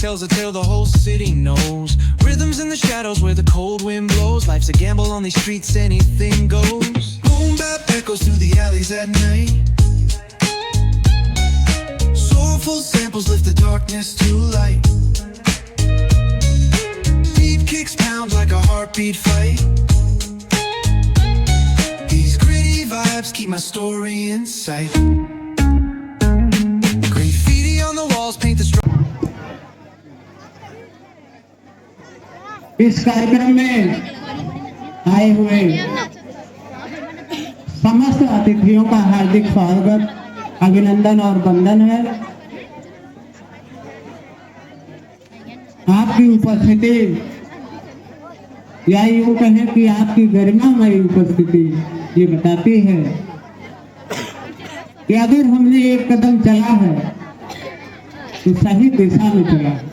tells a tale the whole city knows. Rhythms in the shadows where the cold wind blows. Life's a gamble on these streets, anything goes. Boom bap echoes through the alleys at night. Soulful samples lift the darkness to light. Beat kicks pound like a heartbeat fight. These gritty vibes keep my story in sight. Graffiti on the walls paint the इस कार्यक्रम में आए हुए समस्त अतिथियों का हार्दिक स्वागत, अभिनंदन और वंदन है। आपकी उपस्थिति या यूं कहें कि आपकी गरिमामयी उपस्थिति ये बताती है कि अगर हमने एक कदम चला है तो सही दिशा में चला है।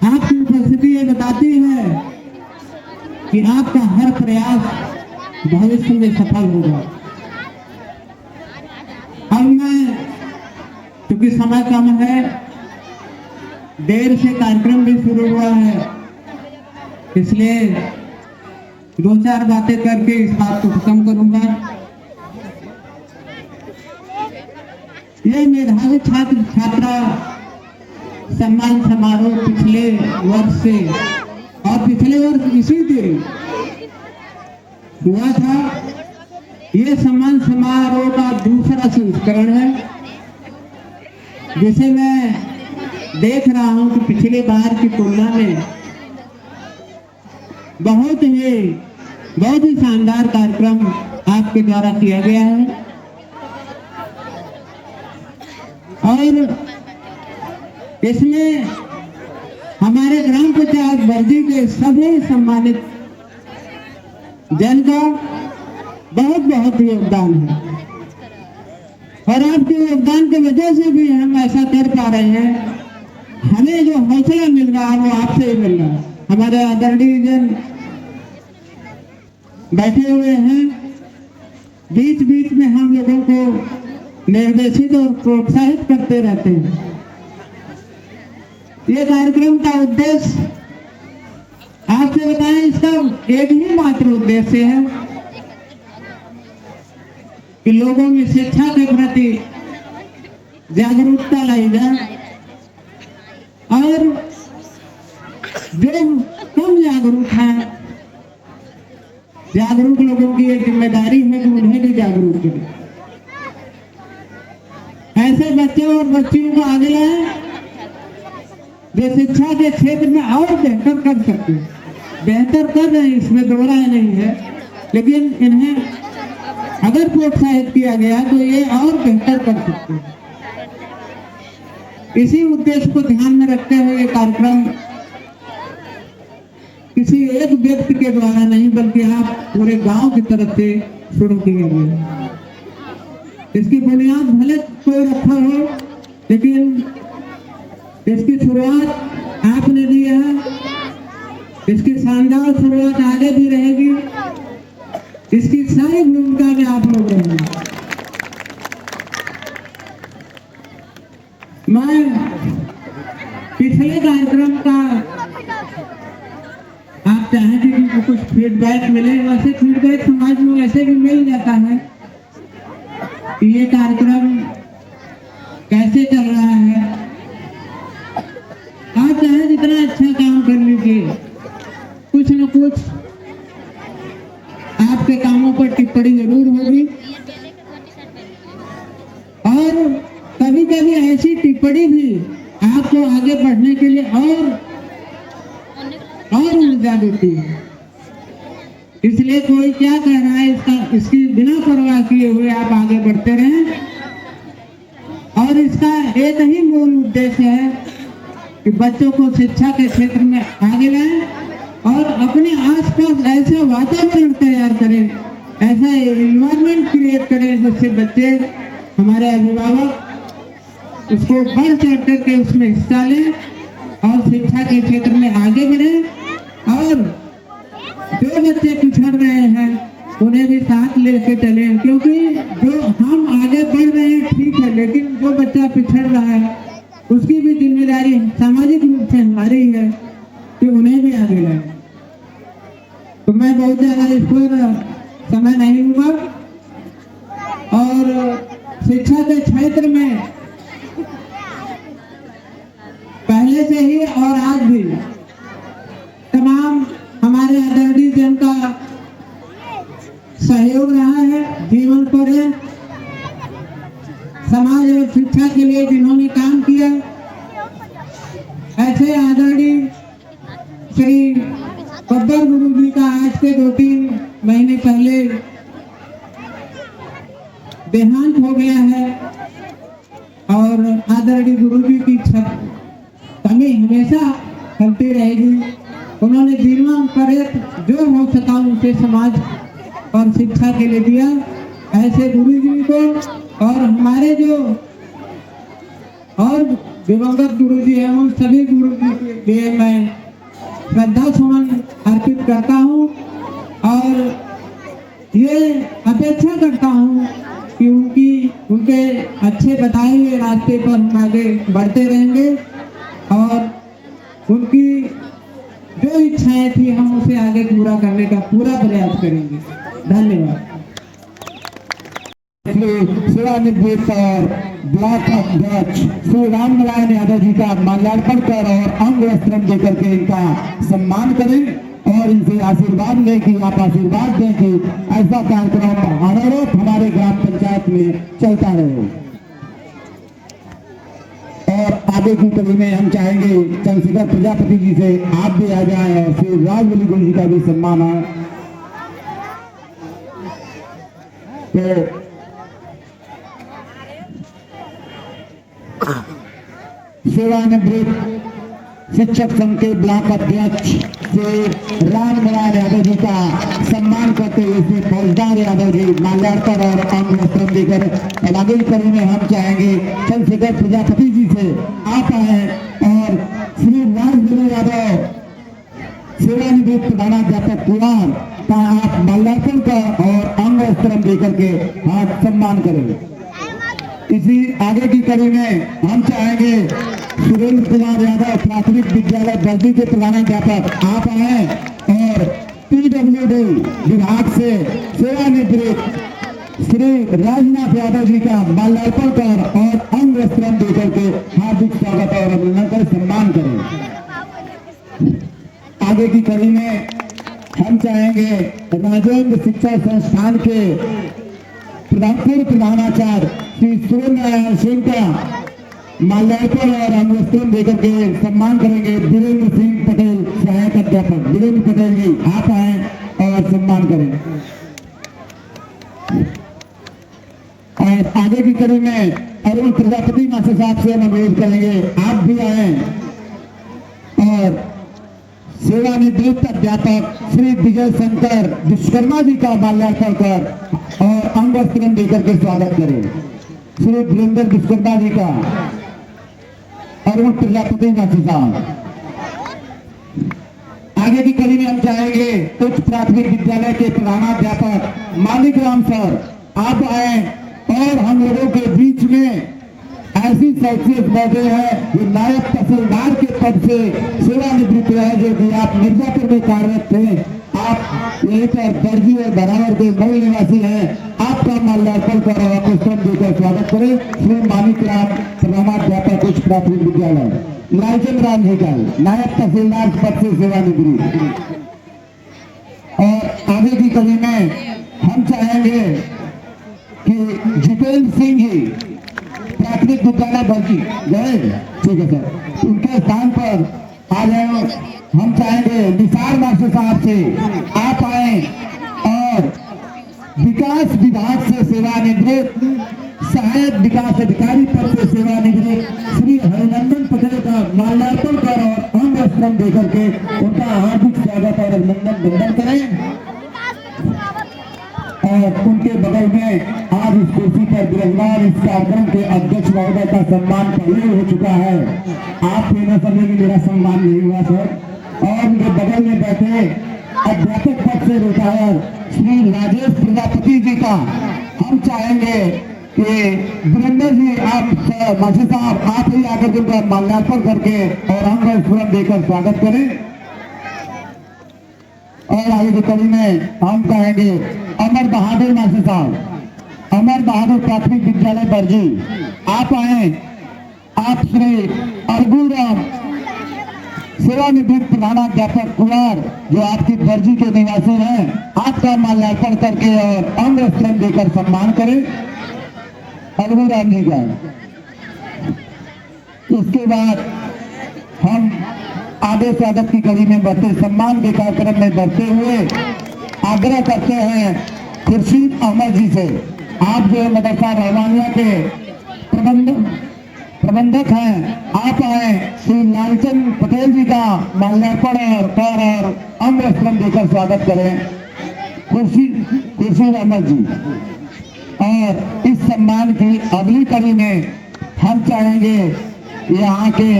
आपकी उपस्थिति ये बताती है कि आपका हर प्रयास भविष्य में सफल होगा। अब मैं, क्योंकि समय कम है, देर से कार्यक्रम भी शुरू हुआ है, इसलिए दो चार बातें करके इस बात को खत्म करूंगा। ये मेधावी छात्र छात्रा सम्मान समारोह पिछले वर्ष से और पिछले वर्ष इसी दिन हुआ था। ये सम्मान समारोह का दूसरा संस्करण है, जिसे मैं देख रहा हूं कि पिछले बार की तुलना में बहुत ही शानदार कार्यक्रम आपके द्वारा किया गया है। और इसमें हमारे ग्राम पंचायत बर्जी के सभी सम्मानित जन का बहुत योगदान है और आपके योगदान की वजह से भी हम ऐसा कर पा रहे हैं। हमें जो हौसला मिल रहा है वो आपसे ही मिल रहा है। हमारे आदरणीय जन बैठे हुए हैं, बीच बीच में हम लोगों को निर्देशित और प्रोत्साहित करते रहते हैं। ये कार्यक्रम का उद्देश्य आपसे बताएं, इसका एक ही मात्र उद्देश्य है कि लोगों में शिक्षा के प्रति जागरूकता लाई जाए और जो कम जागरूक हैं, जागरूक लोगों की एक जिम्मेदारी है कि उन्हें भी जागरूक करें। ऐसे बच्चे और बच्चियों को आगे लाएं जो शिक्षा के क्षेत्र में और बेहतर कर सकते हैं। बेहतर कर रहे हैं, इसमें दो राय नहीं है, लेकिन इन्हें अगर प्रोत्साहित किया गया तो ये और बेहतर कर सकते हैं। इसी उद्देश्य को ध्यान में रखते हुए ये कार्यक्रम किसी एक व्यक्ति के द्वारा नहीं बल्कि आप पूरे गांव की तरफ से शुरू किए गए। इसकी बुनियाद भले कोई रखा हो, लेकिन इसकी शुरुआत आपने दी है। इसकी शानदार शुरुआत आगे भी रहेगी। इसकी सारी भूमिका में आप लोग रहेंगे। मैं पिछले कार्यक्रम का आप चाहेंगे कि कुछ फीडबैक मिले, वैसे फीडबैक समाज में वैसे भी मिल जाता है कि ये कार्यक्रम कैसे चल रहा है। आप चाहे जितना अच्छा काम कर लीजिए, कुछ न कुछ आपके कामों पर टिप्पणी जरूर होगी और कभी कभी ऐसी टिप्पणी भी आपको आगे बढ़ने के लिए और ऊर्जा देती है। इसलिए कोई क्या कह रहा है इसकी बिना परवाह किए हुए आप आगे बढ़ते रहें और इसका एक ही मूल उद्देश्य है कि बच्चों को शिक्षा के क्षेत्र में आगे लाएं और अपने आसपास ऐसा वातावरण तैयार करें, ऐसा एनवायरनमेंट क्रिएट करें जिससे बच्चे, हमारे अभिभावक उसको बढ़ चढ़ करके उसमें हिस्सा लें और शिक्षा के क्षेत्र में आगे बढ़ें और जो बच्चे पिछड़ रहे हैं उन्हें भी साथ लेके चले, क्योंकि जो हम आगे बढ़ रहे हैं ठीक है, लेकिन जो बच्चा पिछड़ रहा है उसकी भी जिम्मेदारी समाज रही है कि उन्हें भी आगे लाए। तो मैं बहुत ज्यादा इस पर समय नहीं हुआ और शिक्षा के क्षेत्र में पहले से ही और आज भी तमाम हमारे आदरणीय जन का सहयोग रहा है। जीवन पर है समाज और शिक्षा के लिए जिन्होंने काम किया, ऐसे आदरणीय श्री बब्बर गुरु जी का आज से 2-3 महीने पहले देहांत हो गया है और आदरणीय गुरु जी की कमी हमेशा चलती रहेगी। उन्होंने जीवन पर जो हो सका उसे समाज और शिक्षा के लिए दिया। ऐसे गुरु जी को और हमारे जो और दिवंगत गुरु जी हैं उन सभी गुरु जी के लिए मैं श्रद्धा सुमन अर्पित करता हूँ और ये अपेक्षा करता हूँ कि उनके अच्छे बताए हुए रास्ते पर हम आगे बढ़ते रहेंगे और उनकी जो इच्छाएं थी हम उसे आगे पूरा करने का पूरा प्रयास करेंगे। धन्यवाद। सेवानिवृत्त और ब्लॉक अध्यक्ष श्री राम नारायण यादव जी का माल्यार्पण कर और अंग वस्त्र देकर के इनका सम्मान करें और इनसे आशीर्वाद लें कि आप आशीर्वाद दें कि ऐसा कार्यक्रम अनवरत हमारे ग्राम पंचायत में चलता रहे। और आगे की कड़ी में हम चाहेंगे चंद्रशेखर प्रजापति जी से आप भी आ जाएं और श्री राजबली गुरु जी का भी सम्मान है। तो सेवानिवृत्त शिक्षक संघ के ब्लॉक अध्यक्ष श्री राम नारायण यादव जी का सम्मान करते हुए श्री फौजदार यादव जी माल्यार्पण और अंग वस्त्र देकर आगे कड़ी में हम चाहेंगे चंद्रशेखर प्रजापति जी से आप आए और श्री राजबली यादव सेवानिवृत्त प्रधानाध्यापक कुमार का आप माल्यार्पण कर और अंग वस्त्र देकर के आप सम्मान करें। इसी आगे की कड़ी में हम चाहेंगे सुरेंद्र कुमार यादव प्राथमिक विद्यालय बल्दी के प्रधानाध्यापक आप आए और PWD विभाग से सेवानिवृत्त श्री राजनाथ यादव जी का माल्यार्पण कर और अंग वस्त्र देकर के हार्दिक स्वागत और अभिनंदन कर सम्मान करें। आगे की कड़ी में हम चाहेंगे राजेंद्र शिक्षा संस्थान के पूर्व प्रधानाचार्य श्री सूर्य नारायण सिंह का माल्यार्पण और अंग वस्त्र देकर के सम्मान करेंगे। वीरेंद्र सिंह पटेल सहायक अध्यापक वीरेंद्र पटेल जी आप आए और सम्मान करें। और आगे की कड़ी में अरुण प्रजापति मास्टर साहब से अनुरोध करेंगे आप भी आए और सेवानिवृत्त अध्यापक श्री विजय शंकर विश्वकर्मा जी का माल्यार्पण कर और अंग वस्त्र देकर के स्वागत करें। श्री वीरेंद्र विश्वकर्मा जी का अरुण प्रजापति मास्टर साहब। आगे की कड़ी में हम चाहेंगे उच्च प्राथमिक विद्यालय के प्रधानाध्यापक मालिक राम सर आप आए और हम लोगों के बीच में ऐसी शख्सियत बैठे हैं जो नायब तहसीलदार के पद से सेवानिवृत्त रहे, जो कि आप मिर्जापुर में कार्यरत थे। आप यहीं पर दर्जी और बराबर के मूल निवासी हैं। आपका माल्यार्पण कर और पुष्पम देकर स्वागत करें श्री मानिक राम प्रधानाध्यापक उच्च प्राथमिक विद्यालय लालचंद राम जी का नायब तहसीलदार पद से सेवानिवृत्त। और आगे की कड़ी में हम चाहेंगे कि जितेंद्र सिंह जी प्राथमिक विद्यालय भर्ती गए, ठीक है सर, उनके स्थान पर आ जाए। हम चाहेंगे निसार मास्टर साहब से आप आए और विकास विभाग से सेवानिवृत्त सहायक विकास अधिकारी पद से सेवानिवृत्त श्री हरिनंदन पटेल का माल्यार्पण कर और अंग वस्त्र देकर के उनका हार्दिक स्वागत और अभिनंदन वंदन करें। और उनके बगल में आज इस कुर्सी पर विराजमान इस कार्यक्रम के अध्यक्ष महोदय का सम्मान पहले हो चुका है। आप ये न समझे कि मेरा सम्मान नहीं हुआ सर। और उनके बगल में बैठे अध्यापक पद से रिटायर श्री राजेश प्रजापति जी का हम चाहेंगे कि वीरेंद्र जी, आप मास्टर साहब, आप ही आकर के उनका माल्यार्पण करके और अंग स्मरण देकर स्वागत करें। और आगे की कड़ी में हम कहेंगे अमर बहादुर मास्टर साहब, अमर बहादुर प्राथमिक विद्यालय बरजी, आप आए। आप श्री अर्गुराम सेवानिवृत्त प्रधानाध्यापक कुमार, जो आपकी बरजी के निवासी हैं, आपका माल्यार्पण करके और अंग स्मरण देकर सम्मान करें अर्गुराम जी का। इसके बाद हम आगे स्वागत की कड़ी में बढ़ते, सम्मान के कार्यक्रम में बढ़ते हुए आग्रह करते हैं खुर्शीद अहमद जी से। आप जो मदरसा रहमानिया के प्रबंधक हैं, आप आए। श्री लालचंद पटेल जी का माल्यार्पण और अंग स्मरण देकर स्वागत करें खुर्शीद अहमद जी। और इस सम्मान की अगली कड़ी में हम चाहेंगे यहाँ के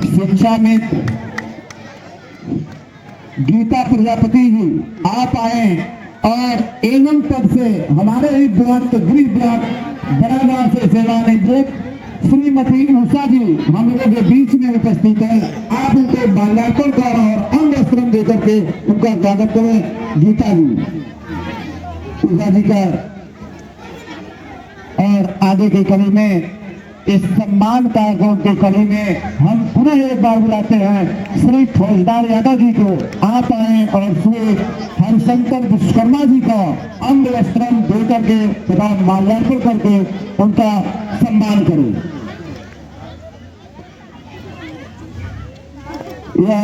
शिक्षा मित्र गीता प्रजापति जी, आप आए और एवं पद से हमारे ही ब्लॉक गृह ब्लॉक बड़ा से सेवानिवृत्त श्रीमती उषा जी हम लोगों के बीच में उपस्थित है। आप उनको माल्यार्पण कर और अंग स्मरण देकर के उनका स्वागत करें गीता जी, उषा जी का। और आगे की कड़ी में इस सम्मान कार्यक्रम की कड़ी में हम पुनः एक बार बुलाते हैं श्री फौजदार यादव जी को। आप आए और श्री हरिशंकर विश्वकर्मा जी का अंग स्मरण देकर के तथा माल्यार्पण करके उनका सम्मान करें। यह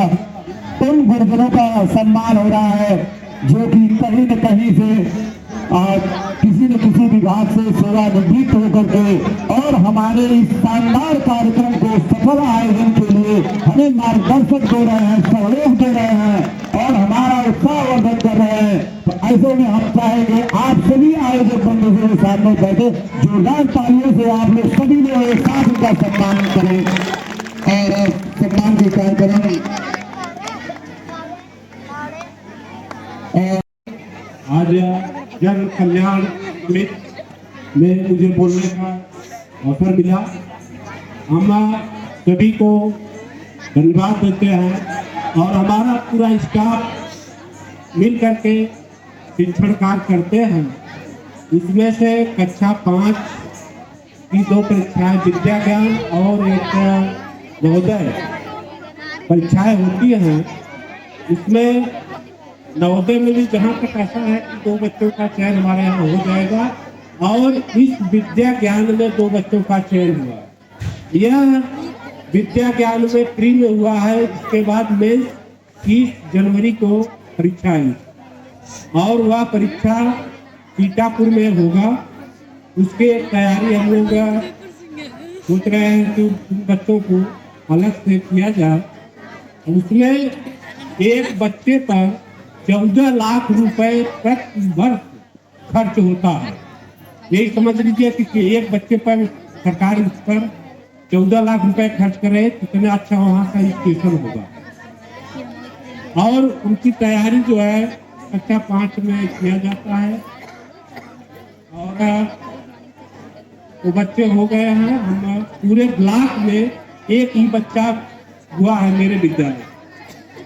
उन गुरुजनों का सम्मान हो रहा है जो कि कहीं न कहीं से किसी न किसी विभाग से सेवानिवृत्त होकर के और हमारे इस शानदार कार्यक्रम को सफल आयोजन के लिए हमें मार्गदर्शक दे रहे हैं, सहयोग दे रहे हैं और हमारा उत्साहवर्धन कर रहे हैं। तो ऐसे में हम चाहेंगे आप सभी आयोजक बंधु के सामने बैठे जोरदार तालियों से आप लोग सभी लोग एक साथ उनका सम्मान करें और सम्मान के कार्यक्रम। आज जन कल्याण समिति में मुझे बोलने का अवसर मिला। हम सभी को धन्यवाद देते हैं और हमारा पूरा स्टाफ मिल करके शिक्षण कार्य करते हैं। इसमें से कक्षा 5 की 2 परीक्षाएं विद्या ज्ञान और एक नवोदय परीक्षाएं होती हैं। इसमें नवोदय में भी जहाँ तक ऐसा है कि 2 बच्चों का चयन हमारे यहाँ हो जाएगा और इस विद्या ज्ञान में 2 बच्चों का चयन हुआ। यह विद्या ज्ञान में प्री में हुआ है। इसके बाद में 30 जनवरी को परीक्षा आई और वह परीक्षा सीतापुर में होगा। उसके तैयारी हम लोग सोच रहे हैं कि बच्चों को अलग से किया जाए। उसमें एक बच्चे पर 14 लाख रुपए प्रति वर्ष खर्च होता है। यही समझ लीजिए कि एक बच्चे पर सरकार इस पर 14 लाख रुपए खर्च करे, कितना अच्छा वहाँ का स्टेशन होगा। और उनकी तैयारी जो है कक्षा 5 में किया जाता है और वो बच्चे हो गए हैं। हम पूरे ब्लॉक में एक ही बच्चा हुआ है मेरे विद्यालय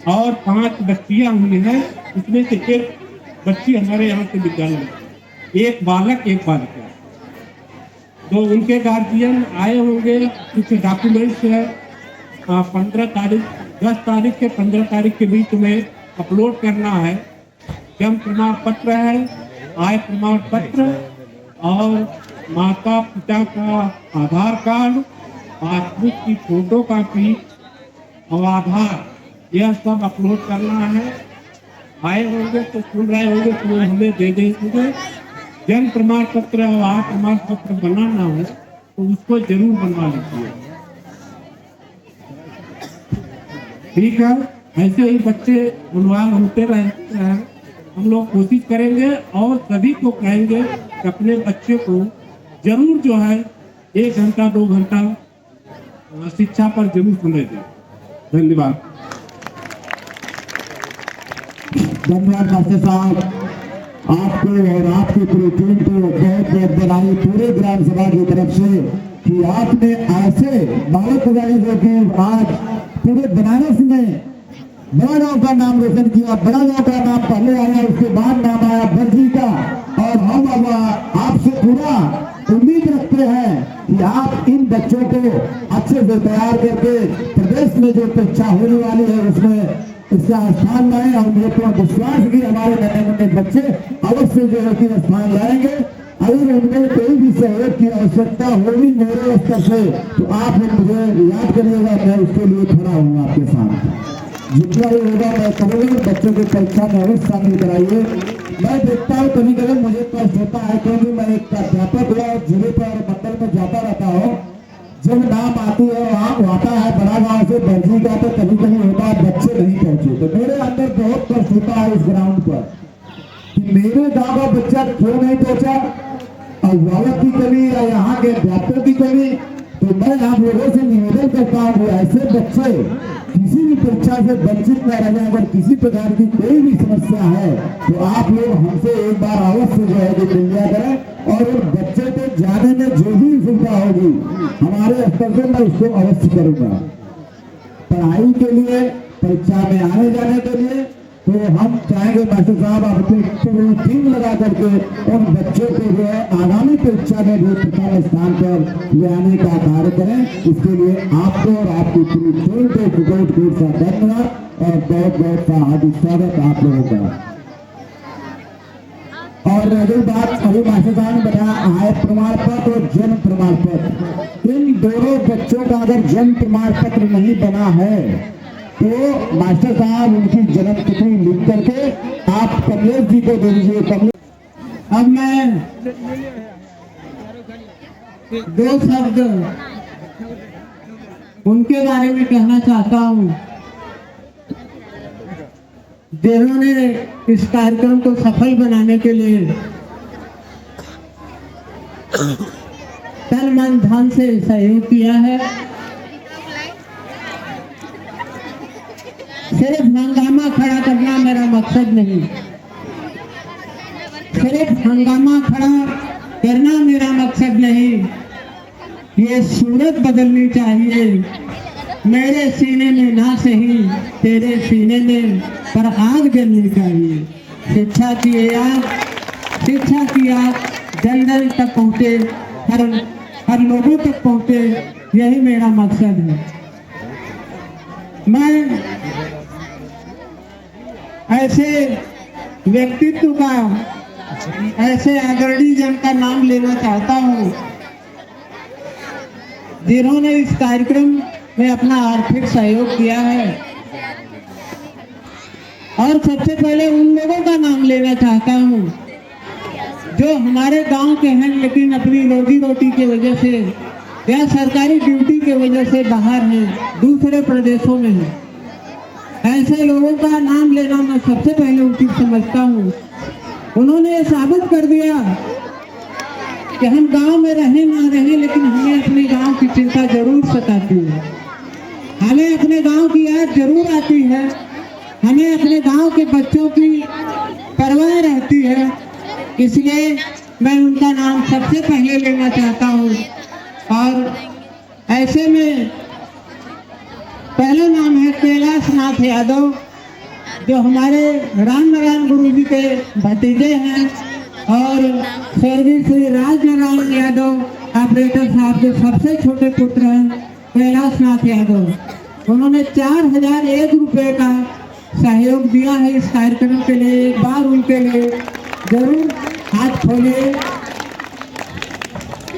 और 5 बच्चियां हुई हैं। उसमें से एक बच्ची हमारे यहाँ से विद्यालय में, एक बालक एक बालिका। तो उनके गार्जियन आए होंगे। कुछ डॉक्यूमेंट्स है 15 तारीख 10 तारीख से 15 तारीख के बीच में अपलोड करना है। जन्म प्रमाण पत्र है, आय प्रमाण पत्र और माता पिता का आधार कार्ड, पासबुक की फोटो कॉपी और आधार, यह सब अपलोड करना है। आए होंगे तो सुन रहे होंगे तो हमें दे देंगे। जन्म प्रमाण पत्र और आय प्रमाण पत्र बनाना हो तो उसको जरूर बनवा लीजिए। ठीक है, ऐसे ही बच्चे बनवा होते रहते हैं। हम लोग कोशिश करेंगे और सभी को कहेंगे कि अपने बच्चे को जरूर जो है 1 घंटा 2 घंटा शिक्षा पर जरूर समय दें। धन्यवाद। धन्यवाद मास्टर साहब। आपको और आपकी पूरी टीम को बहुत बहुत बधाई पूरे ग्राम सभा की तरफ से कि आपने ऐसे बालक खिलाड़ी जो कि आज पूरे बनारस में बड़ा गांव का नाम रोशन किया, बड़ा गांव का नाम पहले आया, उसके बाद नाम आया बर्जी का। और हम अब आपसे पूरा उम्मीद रखते हैं कि आप इन बच्चों को अच्छे से तैयार करके प्रदेश में जो परीक्षा होने वाली है उसमें इसका स्थान लाएं। और मुझे पूरा विश्वास कि हमारे नए नए बच्चे अवश्य जो है कि स्थान लाएंगे। अगर उनमें कोई भी सहयोग की आवश्यकता होगी मेरे स्तर से तो आप मुझे याद करिएगा, मैं उसके लिए खड़ा हूँ आपके साथ। जितना भी होगा मैं करूँगा, बच्चों की परीक्षा में अवश्य शामिल कराइए। मैं देखता हूँ कभी कभी मुझे कष्ट होता है क्योंकि मैं एक अध्यापक हुआ जिले पर मंडल में जाता रहता हूँ। जब नाम आती है वहाँ आता है बड़ा गांव से बर्जी का, तो कभी कभी होता है बच्चे नहीं पहुंचे, तो मेरे अंदर बहुत कष्ट होता है इस ग्राउंड पर कि मेरे गांव का बच्चा क्यों नहीं पहुंचा। अभिभावक की कमी या यहाँ के अध्यापकों की कमी। तो मैं आप लोगों से निवेदन करता हूँ ऐसे बच्चे किसी भी परीक्षा से वंचित न रह जाए। अगर किसी प्रकार की कोई भी समस्या है तो आप लोग हमसे एक बार अवश्य जो है कि मिल करें और उन बच्चे को जाने में जो भी सुविधा होगी हमारे स्तर से मैं उसको अवश्य करूंगा। पढ़ाई के लिए, परीक्षा में आने जाने के लिए तो हम चाहेंगे मास्टर साहब आप अपनी पूरी टीम लगा करके उन बच्चों को जो है आगामी परीक्षा में भी प्रथम स्थान पर ले आने का कार्य करें। इसके लिए आपको और आपकी पूरी टीम को बहुत बहुत सा धन्यवाद और बहुत बहुत सा हार्दिक स्वागत आप लोगों का। और रही बात अभी मास्टर साहब ने बताया आय प्रमाण पत्र और जन्म प्रमाण पत्र, इन दोनों बच्चों का अगर जन्म प्रमाण पत्र नहीं बना है तो मास्टर साहब उनकी जन्म तिथि लिख करके आप कमलेश जी को दे दीजिए। कमलेश, अब मैं दो शब्द उनके बारे में कहना चाहता हूँ जिन्होंने इस कार्यक्रम को सफल बनाने के लिए तन मन धन से सहयोग किया है। सिर्फ हंगामा खड़ा करना मेरा मकसद नहीं, सिर्फ हंगामा खड़ा करना मेरा मकसद नहीं, ये सूरत बदलनी चाहिए। मेरे सीने में ना सही तेरे सीने में पर आग जलनी चाहिए। शिक्षा की आग जन जन तक पहुँचे, हर लोगों तक पहुँचे, यही मेरा मकसद है। मैं ऐसे व्यक्तित्व का, ऐसे आदरणीय जन का नाम लेना चाहता हूँ जिन्होंने इस कार्यक्रम में अपना आर्थिक सहयोग किया है। और सबसे पहले उन लोगों का नाम लेना चाहता हूँ जो हमारे गांव के हैं लेकिन अपनी रोजी रोटी की वजह से या सरकारी ड्यूटी की वजह से बाहर हैं, दूसरे प्रदेशों में हैं। ऐसे लोगों का नाम लेना मैं सबसे पहले उचित समझता हूँ। उन्होंने ये साबित कर दिया कि हम गांव में रहें ना रहें लेकिन हमें अपने गांव की चिंता जरूर सताती है, हमें अपने गांव की याद जरूर आती है, हमें अपने गांव के बच्चों की परवाह रहती है। इसलिए मैं उनका नाम सबसे पहले लेना चाहता हूँ। और ऐसे में पहला नाम है कैलाश नाथ यादव जो हमारे राम नारायण गुरु जी के भतीजे हैं और स्वर्गीय श्री राज नारायण यादव ऑपरेटर साहब के सबसे छोटे पुत्र हैं कैलाश नाथ यादव। उन्होंने 4001 रुपये का सहयोग दिया है इस कार्यक्रम के लिए। एक बार उनके लिए जरूर हाथ खोलिए।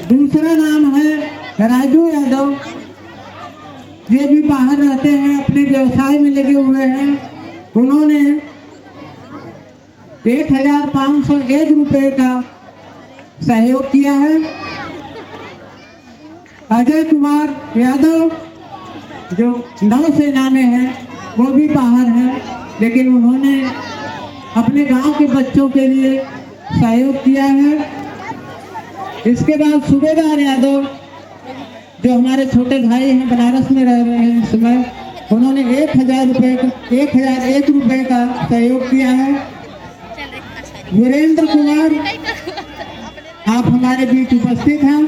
दूसरा नाम है राजू यादव, ये भी बाहर रहते हैं, अपने व्यवसाय में लगे हुए हैं। उन्होंने 1501 रुपये का सहयोग किया है। अजय कुमार यादव जो नौसेना में है वो भी बाहर है लेकिन उन्होंने अपने गांव के बच्चों के लिए सहयोग किया है। इसके बाद सूबेदार यादव जो हमारे छोटे भाई हैं, बनारस में रह रहे हैं इस समय, उन्होंने 1001 रुपये का सहयोग किया है। वीरेंद्र कुमार, आप हमारे बीच उपस्थित हैं।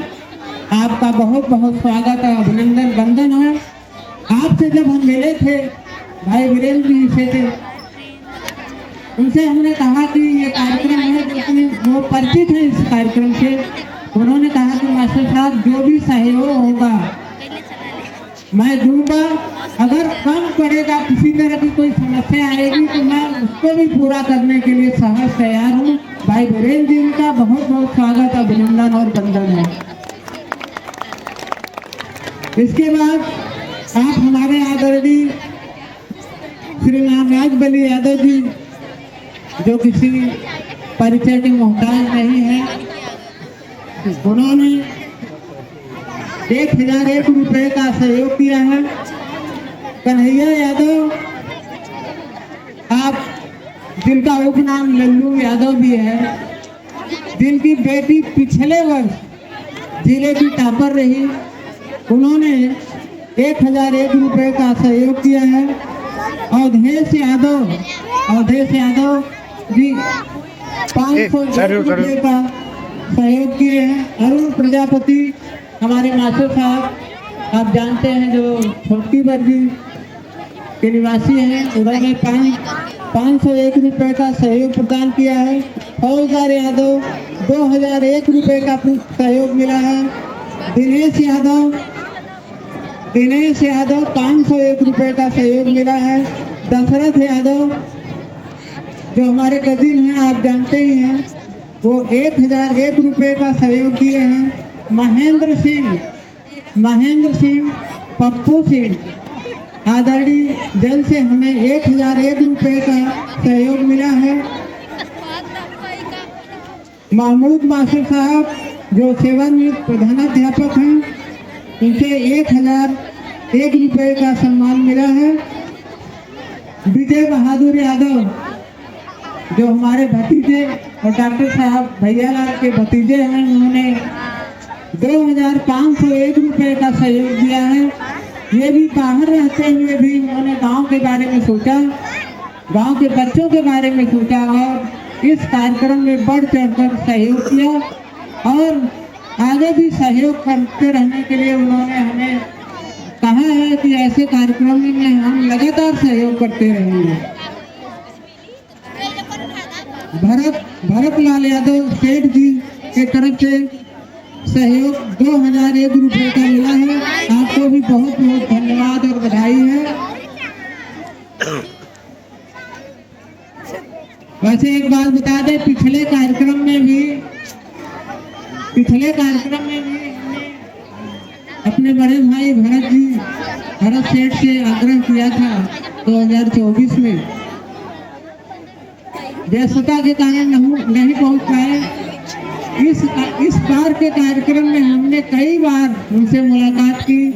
आपका बहुत बहुत स्वागत और अभिनंदन वंदन है। आपसे जब हम मिले थे, भाई वीरेंद्र जी से थे, उनसे हमने कहा कि ये कार्यक्रम है, लेकिन वो परिचित है इस कार्यक्रम से। उन्होंने कहा कि मास्टर साहब जो भी सहयोग होगा मैं दूंगा, अगर कम पड़ेगा, किसी तरह की कोई समस्या आएगी तो मैं उसको भी पूरा करने के लिए सहज तैयार हूँ। भाई वीरेंद्र जी का बहुत बहुत स्वागत, अभिनंदन और वंदन है। इसके बाद आप हमारे आदरणीय श्री नागराज बली यादव जी, जो किसी परिचय के मोहताज नहीं है, उन्होंने 1001 रुपए का सहयोग किया है। कन्हैया यादव, आप जिनका उपनाम लल्लू यादव भी है, जिनकी बेटी पिछले वर्ष जिले की टॉपर रही, उन्होंने 1001 रुपए का सहयोग किया है। अवधेश यादव जी 501 रुपए का सहयोग किए हैं। अरुण प्रजापति, हमारे मास्टर साहब, आप जानते हैं, जो छोटकी बर्गी के निवासी हैं, उन्होंने 501 रुपए का सहयोग प्रदान किया है। फौजदार यादव 2001 रुपए का सहयोग मिला है। दिनेश यादव 501 रुपए का सहयोग मिला है। दशरथ यादव, जो हमारे कजिन हैं, आप जानते ही हैं, वो 1001 रुपए का सहयोग दिए हैं। महेंद्र सिंह, पप्पू सिंह, आदरणीय जल से हमें 1001 रुपए का सहयोग मिला है। महमूद मास्टर साहब, जो सेवानिवृत्त प्रधानाध्यापक हैं, उनसे 1001 रुपए का सम्मान मिला है। विजय बहादुर यादव, जो हमारे भतीजे और डॉक्टर साहब भैयालाल के भतीजे हैं, उन्होंने 2501 रुपए का सहयोग दिया है। ये भी बाहर रहते हुए भी उन्होंने गांव के बारे में सोचा, गांव के बच्चों के बारे में सोचा और इस कार्यक्रम में बढ़ चढ़कर सहयोग किया और आगे भी सहयोग करते रहने के लिए उन्होंने हमें कहा है कि ऐसे कार्यक्रम में हम लगातार सहयोग करते रहेंगे। भरत लाल यादव सेठ जी के तरफ से सहयोग 2001 रुपए का मिला है। आपको भी बहुत बहुत धन्यवाद और बधाई है। वैसे एक बात बता दें, पिछले कार्यक्रम में भी हमने अपने बड़े भाई भरत सेठ से आग्रह किया था 2024 में, व्यस्तता के कारण नहीं पहुंच पाए। इस बार के कार्यक्रम में हमने कई बार उनसे मुलाकात की।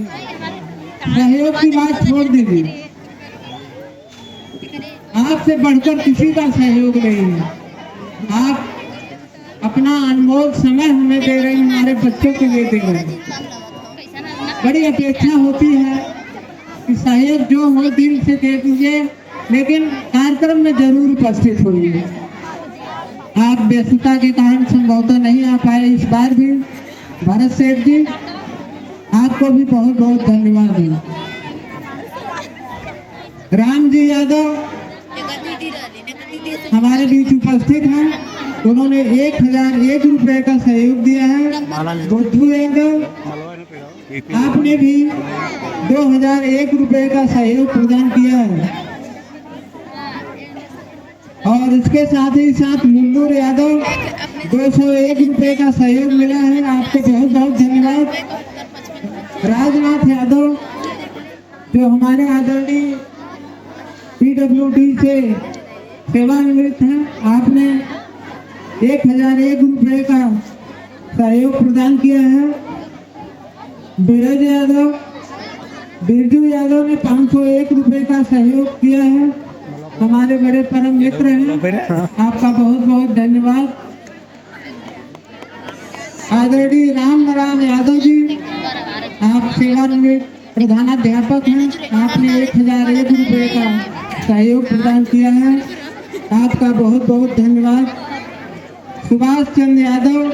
सहयोग की बात छोड़ दीजिए, आपसे बढ़कर किसी का सहयोग नहीं है। आप अपना अनमोल समय हमें दे रहे हैं, हमारे बच्चों के लिए दे रहे हैं। बड़ी अपेक्षा होती है कि सहयोग जो हो दिल से दे दीजिए, लेकिन कार्यक्रम में जरूर उपस्थित होइए। आप व्यस्तता के कारण संभवतः नहीं आ पाए इस बार भी। भरत सेठ जी, आपको भी बहुत बहुत धन्यवाद है। राम जी यादव हमारे बीच उपस्थित हैं, उन्होंने 1001 रुपए का सहयोग दिया है। बुद्धू यादव, आपने भी 2001 रुपए का सहयोग प्रदान किया है। और इसके साथ ही साथ लुल्लू यादव 201 रुपए का सहयोग मिला है। आपको बहुत बहुत धन्यवाद। राजनाथ यादव, जो हमारे आदरणीय PWD से सेवानिवृत्त हैं, आपने 1001 रुपए का सहयोग प्रदान किया है। बिरजू यादव ने 501 रुपए का सहयोग किया है। हमारे बड़े परम मित्र हैं, आपका बहुत बहुत धन्यवाद। आदरणीय राम यादव जी, आप सेवानिवृत्त प्रधानाध्यापक हैं, आपने 1001 रुपए का सहयोग प्रदान किया है। आपका बहुत बहुत धन्यवाद। सुभाष चंद्र यादव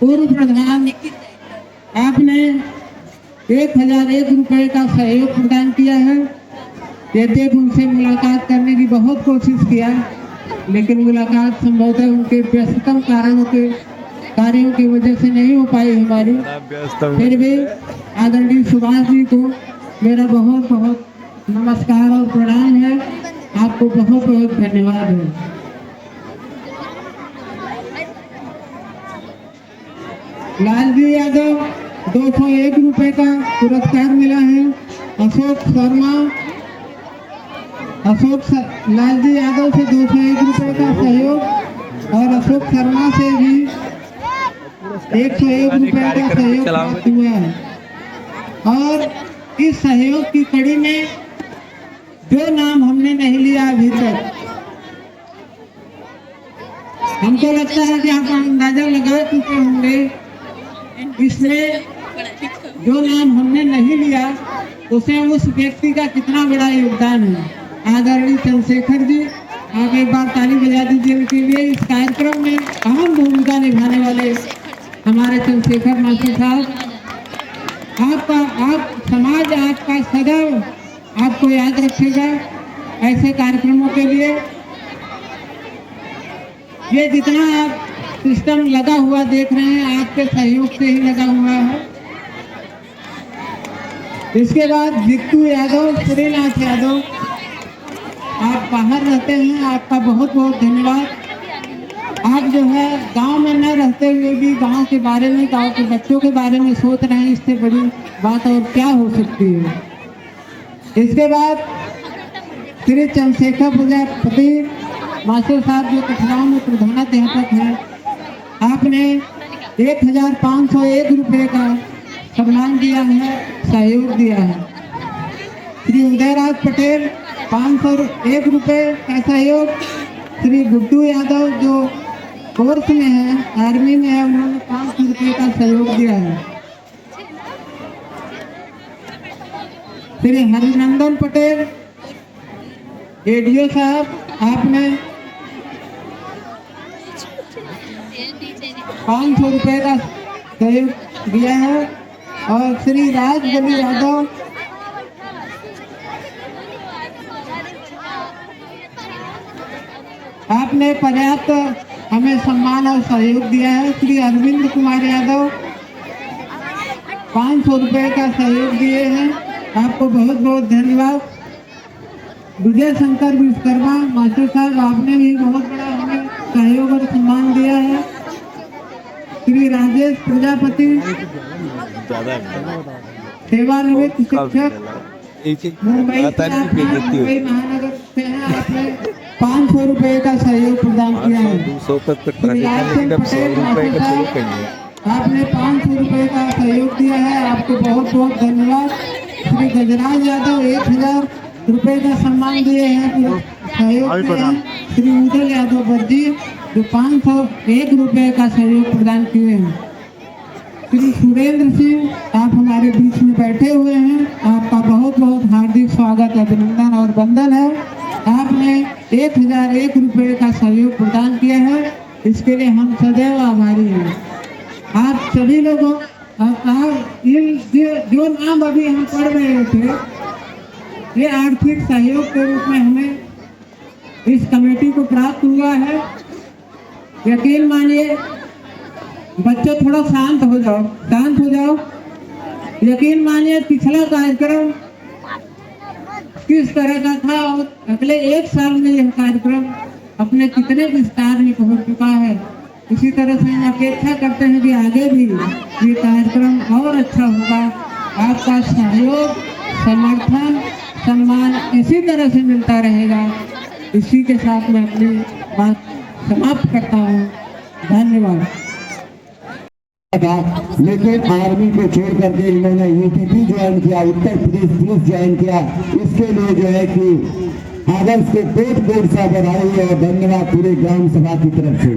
पूर्व प्रधान, आपने 1001 रुपए का सहयोग प्रदान किया है। यद्यपि उनसे मुलाकात करने की बहुत कोशिश किया, लेकिन मुलाकात संभवतः उनके व्यस्ततम कार्यों की वजह से नहीं हो पाई हमारी। फिर भी आदरणीय सुभाष जी को मेरा बहुत बहुत नमस्कार और प्रणाम है। आपको बहुत बहुत धन्यवाद है। लालजी यादव 201 रुपए का पुरस्कार मिला है। लालजी यादव से 201 रुपए का सहयोग और अशोक शर्मा से भी 101 रुपए का सहयोग प्राप्त हुआ है। और इस सहयोग की कड़ी में जो नाम हमने नहीं लिया अभी तक, हमको लगता है कि आप अंदाजा लगा चुके होंगे। इसमें जो नाम हमने नहीं लिया उसे उस व्यक्ति का कितना बड़ा योगदान है। आदरणीय चंद्रशेखर जी, आप एक बार ताली बजा दीजिए उनके लिए। इस कार्यक्रम में अहम भूमिका निभाने वाले हमारे चंद्रशेखर मास्टर साहब, समाज आपका सदैव आपको याद रखेगा ऐसे कार्यक्रमों के लिए। ये जितना आप सिस्टम लगा हुआ देख रहे हैं, आपके सहयोग से ही लगा हुआ है। इसके बाद जित्तू यादव, श्रीनाथ यादव, आप बाहर रहते हैं, आपका बहुत बहुत धन्यवाद। आप जो है गांव में न रहते हुए भी गांव के बारे में, गांव के बच्चों के बारे में सोच रहे हैं। इससे बड़ी बात और क्या हो सकती है। इसके बाद श्री चंद्रशेखर प्रजापति मास्टर साहब, जो कठिनाओं में प्रधानाध्यापक हैं, आपने 1501 रुपए का सम्मान दिया है, सहयोग दिया है। श्री उदयराज पटेल 501 रुपए का सहयोग। श्री गुड्डू यादव जो कोर्स में है, आर्मी में है, उन्होंने 500 रुपए का सहयोग दिया है। श्री हरिनंदन पटेल एडीओ साहब, आपने 500 रुपए का सहयोग दिया है। और श्री राजबली यादव आपने पर्याप्त हमें सम्मान और सहयोग दिया है। श्री अरविंद कुमार यादव 500 रुपए का सहयोग दिए हैं, आपको बहुत बहुत धन्यवाद। विजय शंकर विश्वकर्मा मास्टर साहब, आपने भी बहुत बड़ा हमें सहयोग और सम्मान दिया है। श्री राजेश प्रजापति सेवानिवृत्त शिक्षक मुंबई महानगर से हैं, आपने 500 रुपए का सहयोग प्रदान किया है। आपने 500 रुपए का सहयोग दिया है, आपको बहुत बहुत धन्यवाद। श्री गजराज यादव 1000 रुपए का सम्मान दिए हैं, सहयोग दिए हैं। श्री उदय यादव बर्जी जो 501 रुपए का सहयोग प्रदान किए हैं। श्री सुरेंद्र सिंह, आप हमारे बीच में बैठे हुए हैं, आपका बहुत बहुत हार्दिक स्वागत, अभिनंदन और वंदन है। आपने 1001 रुपए का सहयोग प्रदान किया है, इसके लिए हम सदैव आभारी हैं। आप सभी लोगों, जो नाम अभी हम पढ़ रहे थे, ये आर्थिक सहयोग के रूप में हमें इस कमेटी को प्राप्त हुआ है। यकीन मानिए, बच्चों थोड़ा शांत हो जाओ। यकीन मानिए, पिछला कार्यक्रम किस तरह का था और अगले 1 साल में यह कार्यक्रम अपने कितने विस्तार में पहुंच चुका है। इसी तरह से हम अपेक्षा करते हैं कि आगे भी ये कार्यक्रम और अच्छा होगा। आपका सहयोग, समर्थन, सम्मान इसी तरह से मिलता रहेगा। इसी के साथ मैं अपनी बात समाप्त करता हूँ। धन्यवाद। लेकिन आर्मी को छोड़ करके इन्होंने यूपीपी ज्वाइन किया, उत्तर प्रदेश पुलिस ज्वाइन किया। इसके लिए जो है कि आदर्श के पेट सा बधाई और धन्यवाद पूरे ग्राम सभा की तरफ से।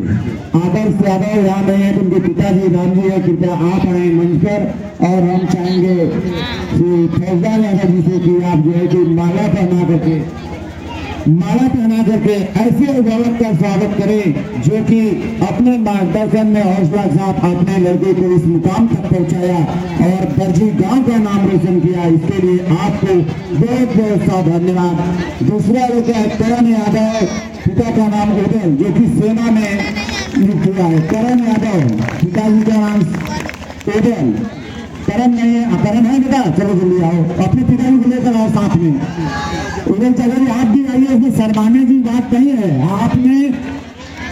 आदर्श यादव यहाँ नहीं है, उनके पिताजी राम जी है, कृपया आप आए मंच पर। और हम चाहेंगे श्री फौजदार यादव जी से कि आप जो है कि माला पहना करके माला पहना करके ऐसे अभिभावक का स्वागत करें जो कि अपने मार्गदर्शन में हौसला के साथ अपने लड़के को इस मुकाम तक पहुंचाया और दर्जी गांव का नाम रोशन किया। इसके लिए आपको बहुत बहुत सा धन्यवाद। दूसरा लड़का है करण यादव, पिता का नाम उदय, जो कि सेना में नियुक्त हुआ है। करण यादव, पिताजी का नाम उदय। करण नहीं है, करण है बेटा, चलो जल्दी आओ, अपने पिताजी को लेकर आओ साथ में। उधर चलो, आप भी आइए, इसमें शर्माने की बात नहीं है। आपने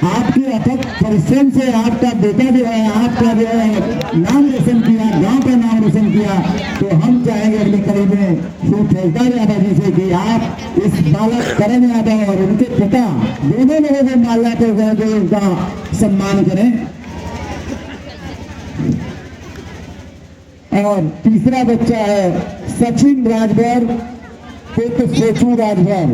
आपके अथक परिश्रम से आपका बेटा जो है, आपका जो है नाम रोशन किया, गांव का नाम रोशन किया। तो हम चाहेंगे अगली कड़ी में श्री फौजदार यादव जी से कि आप इस बालक करण यादव और उनके पिता दोनों लोगों को माला के उनका सम्मान करें। और तीसरा बच्चा है सचिन राजभर, पुत्र सोचू राजभर।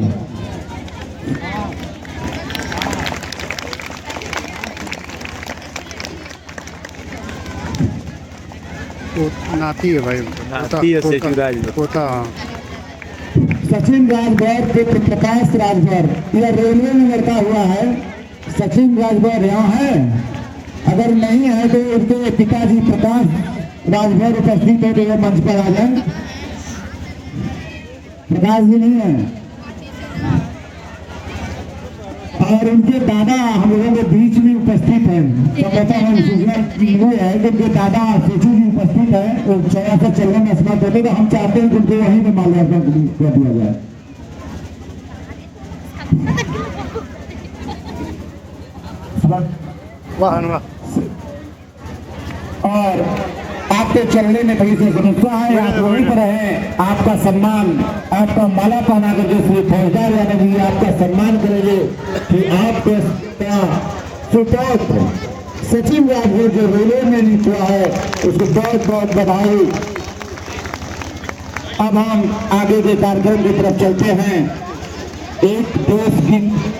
नाती है भाई, नाती है सेठू राजभर। पोता। सचिन राजभर, पुत्र प्रकाश राजभर। यह रेलवे में लड़का हुआ है। सचिन राजभर यहाँ है, अगर नहीं है तो उनके पिताजी प्रकाश राजभर उपस्थित है तो ये मंच पर आ जाए। प्रकाश जी नहीं है, और उनके दादा हम लोगों के बीच में उपस्थित है। तो कहता है सूचना ये है कि उनके दादा सेठू जी उपस्थित है, और चौरा से चलने में असमर्थ होते, तो हम चाहते हैं कि उनको वहीं पे माल्यार्पण कर दिया जाए। वाहन वाह। और आपके चलने में थोड़ी सी समस्या है, आप वहीं पर हैं। आपका सम्मान, आपका माला पहना करके श्री फौजदार यादव जी आपका सम्मान करेंगे कि आपके सुपुत्र सचिन राजभर जो रेलवे में नियुक्त हुआ है, उसको बहुत बहुत बधाई। अब हम आगे के कार्यक्रम की तरफ चलते हैं। एक देश गीत,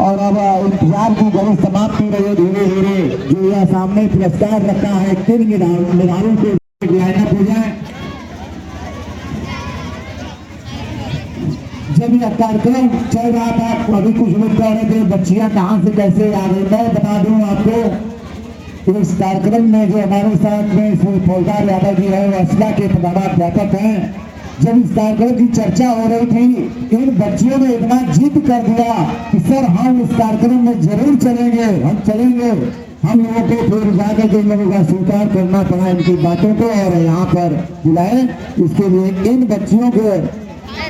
और अब इंतजार की घड़ी समाप्त हो रही है धीरे धीरे। जो यह सामने पुरस्कार रखा है, 3 मेधावी को लाइनअप हो जाए। जब यह कार्यक्रम चल रहा था, अभी कुछ लोग कह रहे थे बच्चियां कहाँ से कैसे आ गई। मैं बता दूं आपको, इस कार्यक्रम में जो हमारे साथ में श्री फौजदार यादव जी है, वो असला के प्रधानाध्यापक हैं। जब इस कार्यक्रम की चर्चा हो रही थी, इन बच्चियों ने इतना जिद कर दिया कि सर हम इस कार्यक्रम में जरूर चलेंगे, हम चलेंगे। हम लोगों को फिर जाकर के लोगों का स्वीकार करना पड़ा इनकी बातों को, और यहाँ पर बुलाए। इसके लिए इन बच्चियों को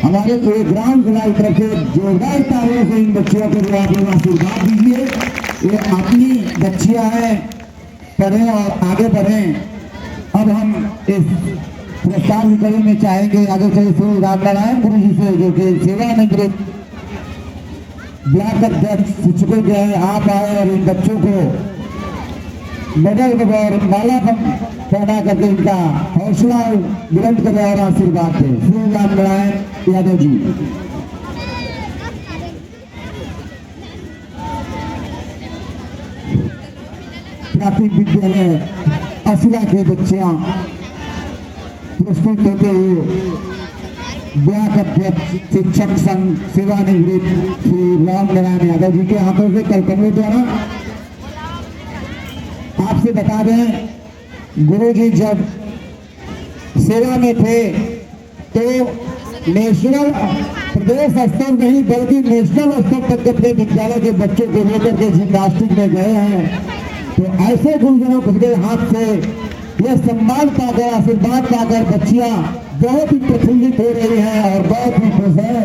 हमारे पूरे ग्राम जिला की तरफ से जोरदार तालियों से इन बच्चियों को जो आप लोग आशीर्वाद दीजिए। ये अपनी बच्चियां हैं, पढ़ें और आगे बढ़ें। अब हम इस पुरस्कार वितरण में चाहेंगे आगे चले श्री रामनारायण गुरु जी से, जो कि सेवानिवृत्त ब्लॉक अध्यक्ष शिक्षकों के हैं। आप आए और इन बच्चों को मेडल और माला पहना करके इनका हौसला बुलंद करें और आशीर्वाद दें। श्री रामनारायण यादव जी। प्राथमिक विद्यालय असला की बच्चियां प्रस्तुत होते हुए ब्लॉक अध्यक्ष शिक्षक संघ सेवानिवृत्त श्री रामनारायण यादव जी के हाथों से कलकमों द्वारा। आपसे बता दें, गुरु जी जब सेवा में थे तो नेशनल प्रदेश स्तर नहीं बल्कि नेशनल स्तर तक अपने विद्यालय के बच्चों को लेकर के जिम्नास्टिक में गए हैं। तो ऐसे गुरुजनों के हाथ से यह सम्मान पाकर, आशीर्वाद पाकर बच्चियां बहुत ही प्रफुल्लित हो रही हैं और बहुत ही खुश है।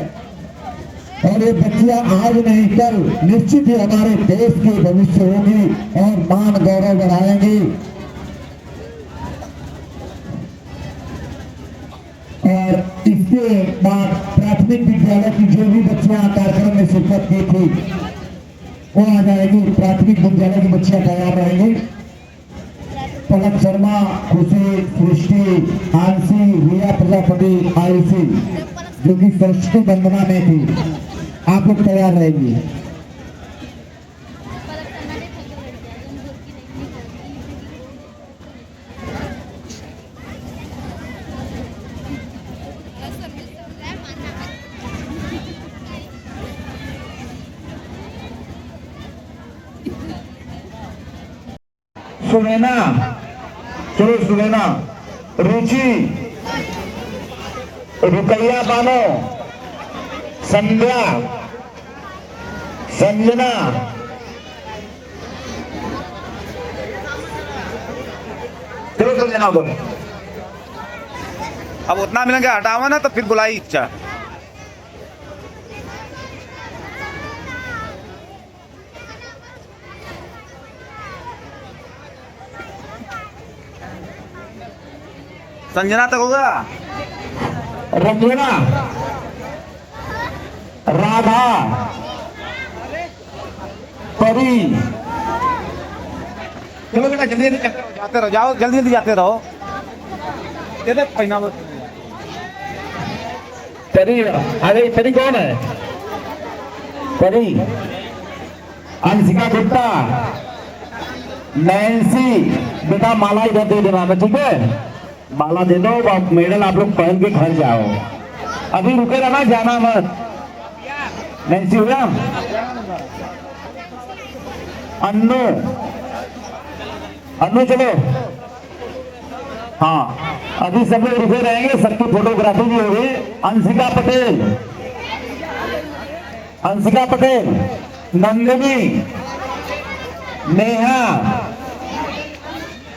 और ये बच्चियां आज नहीं कल निश्चित ही हमारे देश की भविष्य होगी और मान गौरव बढ़ाएंगी। और इसके बाद प्राथमिक विद्यालय की जो भी बच्चियां कार्यक्रम में शिरकत की थी वो आ जाएगी। प्राथमिक विद्यालय की बच्चियां तैयार रहेंगी। पलक शर्मा, खुशी, सृष्टि, आंसी, रिया प्रजापति, आयुषी, जो कि सरस्वती वंदना में थी, आप लोग तैयार रहेंगे। सुनैना, चलो सुनैना, रुचि, रुकैया बानो, संध्या, संजना, चलो संजना बोलो। अब उतना मिलेंगे हटावा ना तो फिर बुलाई इच्छा। संजना तक होगा। रंजना, राधा, परी, चलो बेटा जल्दी जल्दी जाते रहो, जाओ जल्दी जल्दी जाते रहो। दे दे पैना बस। परी, अरे परी कौन है? परी, अंशिका गुप्ता, नैन्सी, बेटा माला इधर दे देना, ठीक है? माला दे दो, मेडल आप लोग पहन के घर जाओ। अभी रुके रहना, जाना मत। नैन्सी हो गया? अन्नू, अन्नू चलो। हाँ, अभी सब लोग रुके रहेंगे, सबकी फोटोग्राफी भी होगी। अंशिका पटेल, अंशिका पटेल, नंदिनी, नेहा,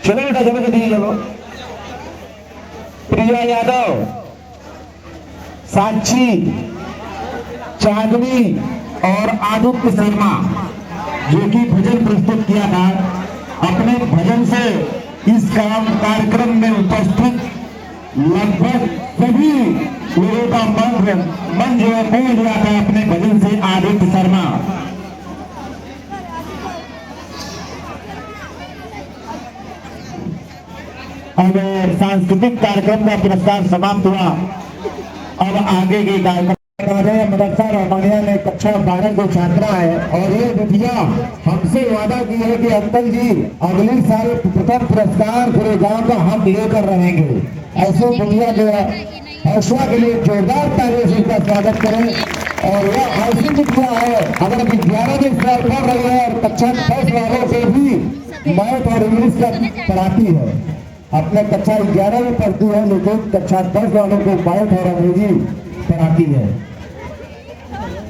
चलो बेटा चलो जल्दी चलो। प्रिया यादव, साक्षी, चांदनी और आदित्य शर्मा, जो कि भजन प्रस्तुत किया था, अपने भजन से इस कार्यक्रम में उपस्थित लगभग सभी लोगों का मन जो है मोह लिया था अपने भजन से। आदित्य शर्मा, अब सांस्कृतिक कार्यक्रम का पुरस्कार समाप्त हुआ। अब आगे के कार्यक्रम मदरसा रोमानिया में कक्षा 12 की छात्रा है और ये बिटिया हमसे वादा की है कि अंकल जी अगले साल प्रथम पुरस्कार पूरे गांव का हम लेकर रहेंगे। ऐसे बिटिया जो है हौसला के लिए जोरदार तालियों से इसका स्वागत करें। और यह ऐसी बिटिया है अगर अभी 11 दिन से पढ़ रही है और कक्षा 10 वालों से भी मैथ और इंग्लिश का पढ़ाती है। अपने कक्षा 11 में पढ़ती है लेकिन कक्षा 10 वालों को मैथ और अंग्रेजी पढ़ाती है।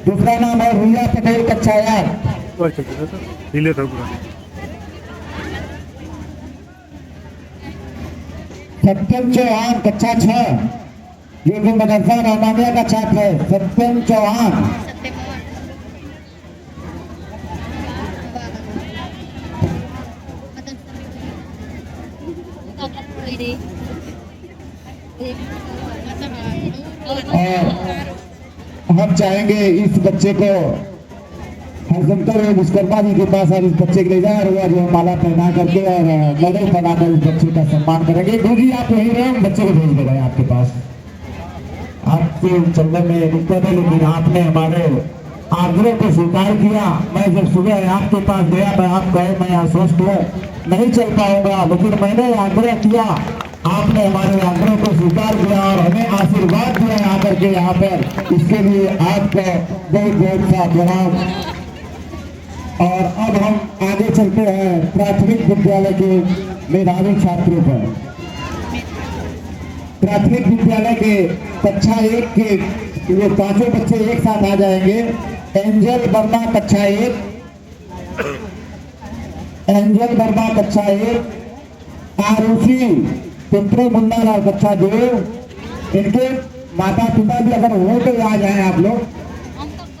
दूसरा नाम है रिया पटेल, कक्षा 8। सत्यम चौहान, कक्षा 6, जो कि मदरसा रोमानिया का छात्र है। सत्यम चौहान, और हम चाहेंगे इस बच्चे को हरसंकर विश्वकर्मा जी के पास और इस बच्चे के ले जाए और वह जो माला पहना करके और मेडल पहनाकर इस बच्चे का सम्मान करेंगे। गुरुजी आप यही रहे, बच्चे को भेज देगा आपके पास। आपके चलने में रुकते थे लेकिन आपने हमारे आग्रह को स्वीकार किया। मैं जब सुबह आपके पास गया मैं आप कहे मैं आश्वस्त हूँ नहीं चल पाऊंगा, लेकिन मैंने आग्रह किया, आपने हमारे आग्रह को स्वीकार किया और हमें आशीर्वाद दिया आकर के यहाँ पर। इसके लिए आपका बहुत बहुत सा धन्यवाद। और अब हम आगे चलते हैं प्राथमिक विद्यालय के मेधावी छात्रों पर। प्राथमिक विद्यालय के कक्षा 1 के ये 5 बच्चे एक साथ आ जाएंगे। एंजल वर्मा, कक्षा 1, एंजल वर्मा, कक्षा 1, आरुषि पिंपरे मुन्नालाल, कक्षा 2। इनके माता पिता भी अगर हो तो आ जाए आप लोग,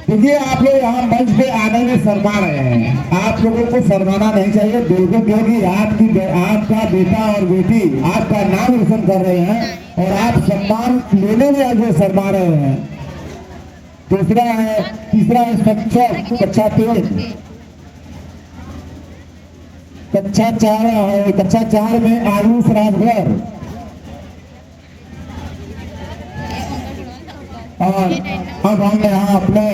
क्योंकि आप लोग यहाँ मंच पे आने में शर्मा रहे हैं। आप लोगों को शर्माना नहीं चाहिए, बिल्कुल, क्योंकि आपका बेटा और बेटी आपका नाम रोशन कर रहे हैं और आप सम्मान लेने में आज शर्मा रहे हैं। तीसरा है शिक्षक, कक्षा 3, कक्षा 4 में आयुष राजभर। और अब हम यहाँ अपने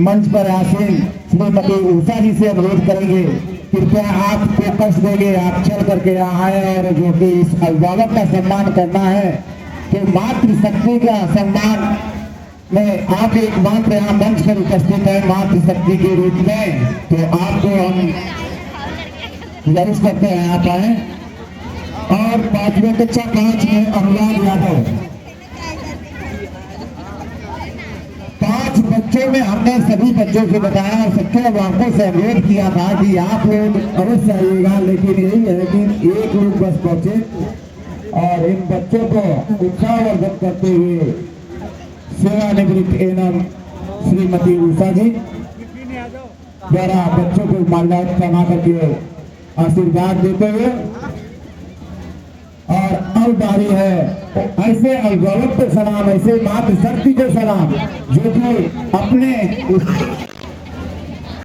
मंच पर आसीन श्रीमती उषा जी से अनुरोध करेंगे, कृपया आप फोकस देंगे, आप चल करके यहाँ आए और जो कि इस अभिभावक का सम्मान करना है कि मातृशक्ति का सम्मान में आप एकमात्र यहाँ मंच पर उपस्थित है मातृशक्ति के रूप में, तो आपको हम गुजारिश करते हैं आप आए। और 5वें कक्षा 5 में अनुराग यादव। 5 बच्चों में हमने सभी बच्चों से बताया और सबके अभिभावकों से अनुरोध किया था कि आप लोग अवश्य आइएगा, लेकिन यही है कि एक लोग बस पहुंचे और इन बच्चों को उत्साहवर्धन करते हुए सेवानिवृत्त एनएम श्रीमती उषा जी द्वारा बच्चों को माल्यार्पण कमा करके आशीर्वाद देते हुए। और अब बारी है ऐसे अभिभावक को सलाम, ऐसे मातृशक्ति को सलाम जो कि अपने